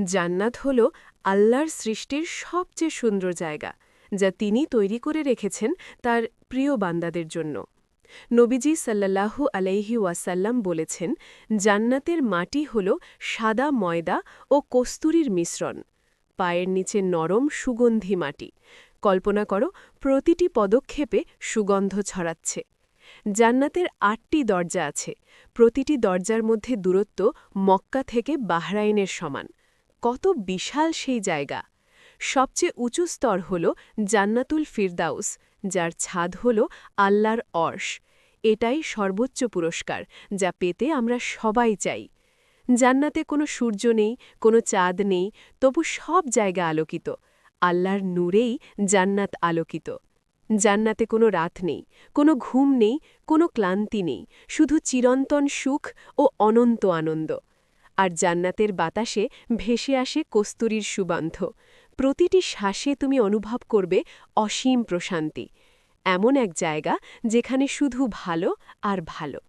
জান্নাত হল আল্লাহর সৃষ্টির সবচেয়ে সুন্দর জায়গা, যা তিনি তৈরি করে রেখেছেন তার প্রিয় বান্দাদের জন্য। নবীজি সাল্লাল্লাহু আলাইহি ওয়াসাল্লাম বলেছেন, জান্নাতের মাটি হল সাদা ময়দা ও কস্তুরীর মিশ্রণ। পায়ের নিচে নরম সুগন্ধি মাটি। কল্পনা করো, প্রতিটি পদক্ষেপে সুগন্ধ ছড়াচ্ছে। জান্নাতের ৮টি দরজা আছে। প্রতিটি দরজার মধ্যে দূরত্ব মক্কা থেকে বাহরাইনের সমান। কত বিশাল সেই জায়গা! সবচেয়ে উঁচু স্তর হল জান্নাতুল ফিরদাউস, যার ছাদ হল আল্লাহর অর্শ। এটাই সর্বোচ্চ পুরস্কার, যা পেতে আমরা সবাই চাই। জান্নাতে কোনো সূর্য নেই, কোনো চাঁদ নেই, তবু সব জায়গা আলোকিত। আল্লাহর নূরেই জান্নাত আলোকিত। জান্নাতে কোনো রাত নেই, কোনো ঘুম নেই, কোনো ক্লান্তি নেই, শুধু চিরন্তন সুখ ও অনন্ত আনন্দ। আর জান্নাতের বাতাসে ভেসে আসে কস্তুরীর সুগন্ধ। প্রতিটি শ্বাসে তুমি অনুভব করবে অসীম প্রশান্তি। এমন এক জায়গা যেখানে শুধু ভালো আর ভালো।